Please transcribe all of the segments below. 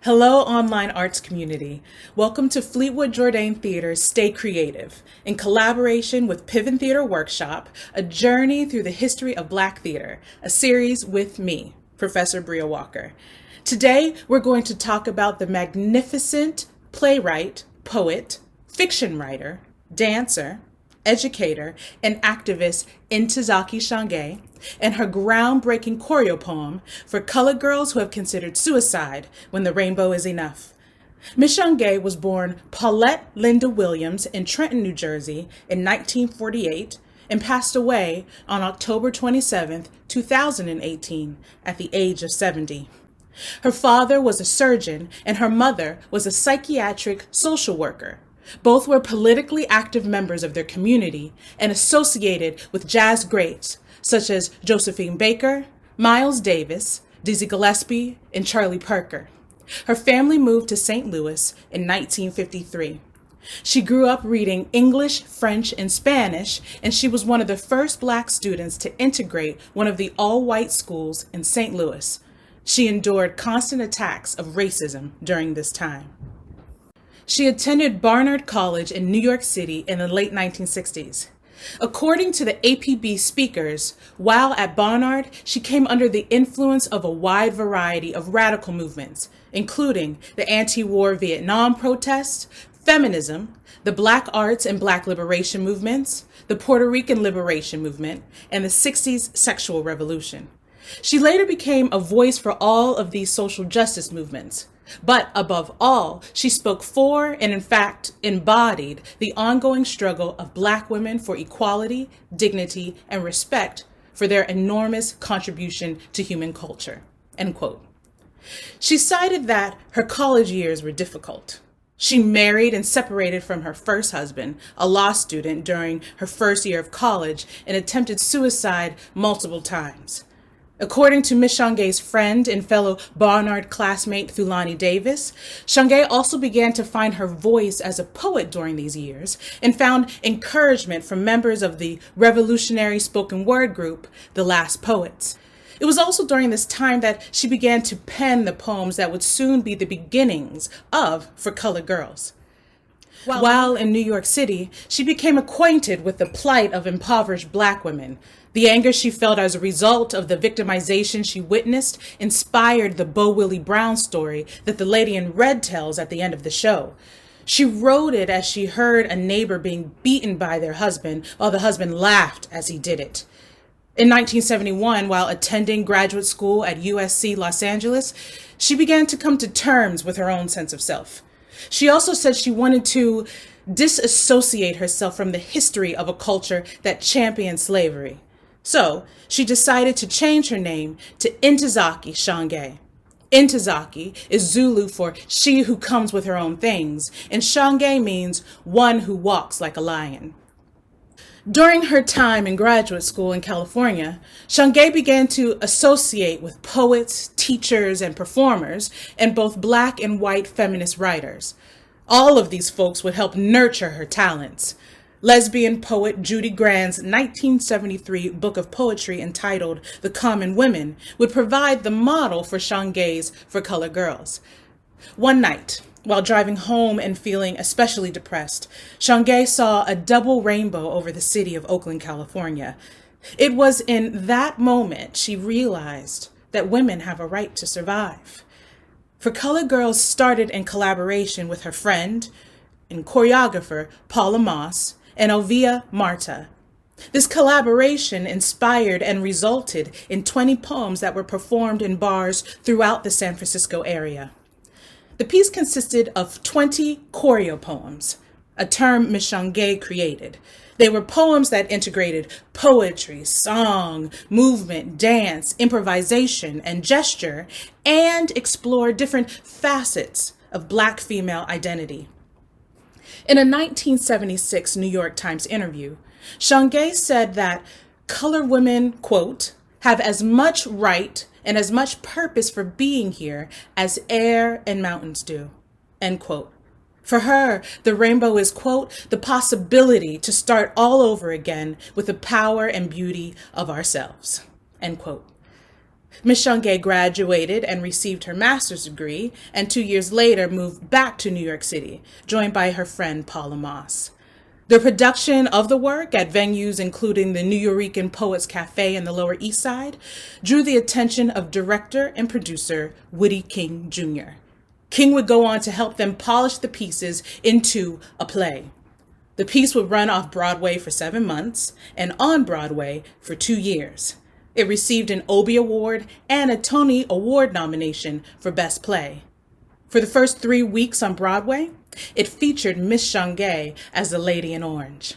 Hello, online arts community. Welcome to Fleetwood-Jourdain Theater's Stay Creative, in collaboration with Piven Theater Workshop, a journey through the history of Black theater, a series with me, Professor Bria Walker. Today, we're going to talk about the magnificent playwright, poet, fiction writer, dancer, educator, and activist Ntozake Shange, and her groundbreaking choreo poem for colored girls who have considered suicide when the rainbow is enough. Miss Shange was born Paulette Linda Williams in Trenton, New Jersey in 1948 and passed away on October 27, 2018 at the age of 70. Her father was a surgeon and her mother was a psychiatric social worker. Both were politically active members of their community and associated with jazz greats such as Josephine Baker, Miles Davis, Dizzy Gillespie, and Charlie Parker. Her family moved to St. Louis in 1953. She grew up reading English, French, and Spanish, and she was one of the first Black students to integrate one of the all-white schools in St. Louis. She endured constant attacks of racism during this time. She attended Barnard College in New York City in the late 1960s. According to the APB speakers, while at Barnard, she came under the influence of a wide variety of radical movements, including the anti-war Vietnam protests, feminism, the Black arts and Black liberation movements, the Puerto Rican liberation movement, and the 60s sexual revolution. She later became a voice for all of these social justice movements. But above all, she spoke for and in fact embodied the ongoing struggle of Black women for equality, dignity, and respect for their enormous contribution to human culture, end quote. She cited that her college years were difficult. She married and separated from her first husband, a law student, during her first year of college and attempted suicide multiple times. According to Miss Shange's friend and fellow Barnard classmate Thulani Davis, Shange also began to find her voice as a poet during these years and found encouragement from members of the revolutionary spoken word group, The Last Poets. It was also during this time that she began to pen the poems that would soon be the beginnings of For Colored Girls. While in New York City, she became acquainted with the plight of impoverished Black women. The anger she felt as a result of the victimization she witnessed inspired the Bo Willie Brown story that the lady in red tells at the end of the show. She wrote it as she heard a neighbor being beaten by their husband while the husband laughed as he did it. In 1971, while attending graduate school at USC Los Angeles, she began to come to terms with her own sense of self. She also said she wanted to disassociate herself from the history of a culture that championed slavery. So she decided to change her name to Ntozake Shange. Ntozake is Zulu for she who comes with her own things, and Shange means one who walks like a lion. During her time in graduate school in California, Shange began to associate with poets, teachers, and performers, and both Black and white feminist writers. All of these folks would help nurture her talents. Lesbian poet Judy Grant's 1973 book of poetry entitled The Common Women would provide the model for Shange's For Colored Girls. One night, while driving home and feeling especially depressed, Shange saw a double rainbow over the city of Oakland, California. It was in that moment she realized that women have a right to survive. For Colored Girls started in collaboration with her friend and choreographer Paula Moss and Ovia Marta. This collaboration inspired and resulted in 20 poems that were performed in bars throughout the San Francisco area. The piece consisted of 20 choreo poems, a term Miss Shange created. They were poems that integrated poetry, song, movement, dance, improvisation, and gesture, and explored different facets of Black female identity. In a 1976 New York Times interview, Shange said that colored women, quote, have as much right and as much purpose for being here as air and mountains do, end quote. For her, the rainbow is, quote, the possibility to start all over again with the power and beauty of ourselves, end quote. Miss Shange graduated and received her master's degree, and 2 years later moved back to New York City, joined by her friend Paula Moss. The production of the work at venues including the Nuyorican Poets Cafe in the Lower East Side drew the attention of director and producer Woody King Jr. King would go on to help them polish the pieces into a play. The piece would run off Broadway for 7 months and on Broadway for 2 years. It received an Obie Award and a Tony Award nomination for Best Play. For the first 3 weeks on Broadway, it featured Miss Shange as the Lady in Orange.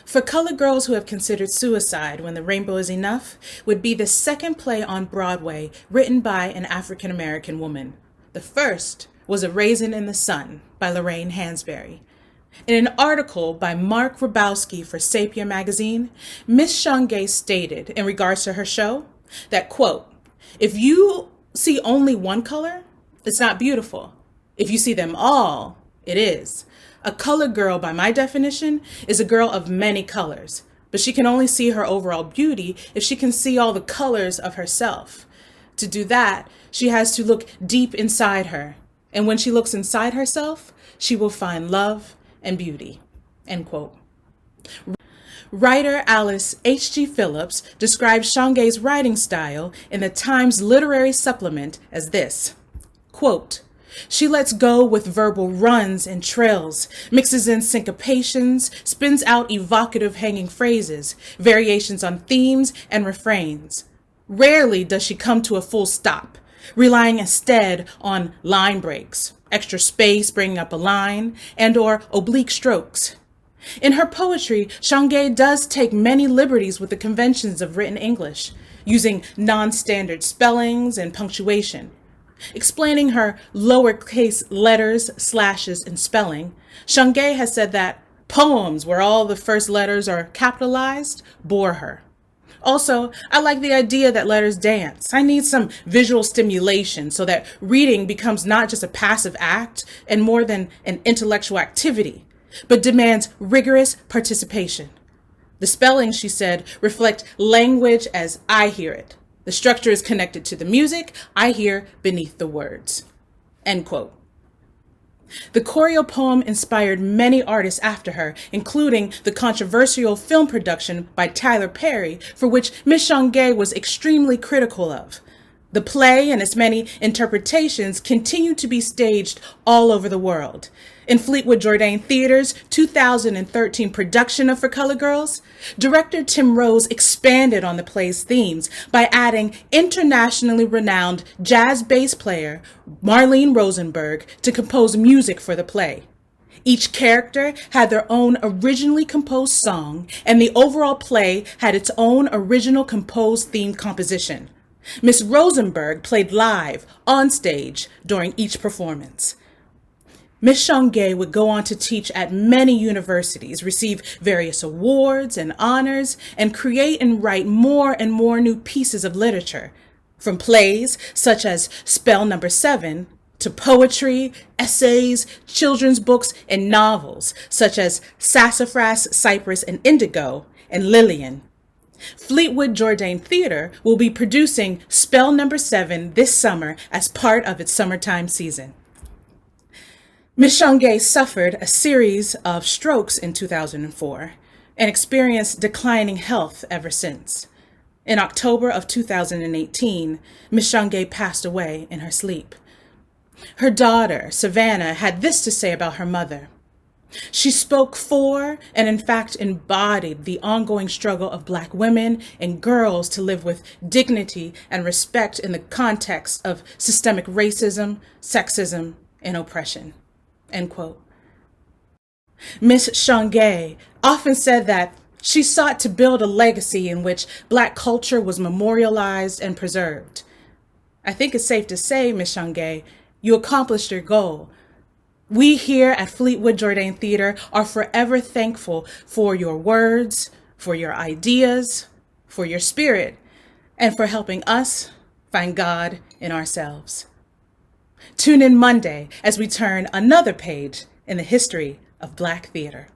For Colored Girls Who Have Considered Suicide When the Rainbow Is Enough would be the second play on Broadway written by an African-American woman. The first was A Raisin in the Sun by Lorraine Hansberry. In an article by Mark Rabowski for Sapia magazine, Miss Shange stated in regards to her show that, quote, "If you see only one color, it's not beautiful. If you see them all, it is. A colored girl, by my definition, is a girl of many colors, but she can only see her overall beauty if she can see all the colors of herself. To do that, she has to look deep inside her, and when she looks inside herself, she will find love and beauty," end quote. Writer Alice H.G. Phillips described Shange's writing style in the Times Literary Supplement as this, quote, "She lets go with verbal runs and trills, mixes in syncopations, spins out evocative hanging phrases, variations on themes and refrains. Rarely does she come to a full stop, relying instead on line breaks, extra space bringing up a line, and or oblique strokes. In her poetry, Shange does take many liberties with the conventions of written English, using non-standard spellings and punctuation. Explaining her lowercase letters, slashes, and spelling, Shange has said that poems where all the first letters are capitalized bore her. Also, I like the idea that letters dance. I need some visual stimulation so that reading becomes not just a passive act and more than an intellectual activity, but demands rigorous participation. The spellings, she said, reflect language as I hear it. The structure is connected to the music I hear beneath the words," end quote. The choreo poem inspired many artists after her, including the controversial film production by Tyler Perry, for which Miss Shange was extremely critical of. The play and its many interpretations continue to be staged all over the world. In Fleetwood-Jourdain Theater's 2013 production of For Colored Girls, director Tim Rose expanded on the play's themes by adding internationally renowned jazz bass player Marlene Rosenberg to compose music for the play. Each character had their own originally composed song, and the overall play had its own original composed theme composition. Miss Rosenberg played live on stage during each performance. Miss Shange would go on to teach at many universities, receive various awards and honors, and create and write more and more new pieces of literature, from plays such as Spell Number 7 to poetry, essays, children's books, and novels such as Sassafras, Cypress, and Indigo, and Lillian. Fleetwood-Jourdain Theater will be producing Spell Number 7 this summer as part of its summertime season. Miss Shange suffered a series of strokes in 2004 and experienced declining health ever since. In October of 2018, Miss Shange passed away in her sleep. Her daughter, Savannah, had this to say about her mother. She spoke for and in fact embodied the ongoing struggle of Black women and girls to live with dignity and respect in the context of systemic racism, sexism, and oppression. End quote. Miss Shange often said that she sought to build a legacy in which Black culture was memorialized and preserved. I think it's safe to say, Miss Shange, you accomplished your goal. We here at Fleetwood-Jourdain Theater are forever thankful for your words, for your ideas, for your spirit, and for helping us find God in ourselves. Tune in Monday as we turn another page in the history of Black theater.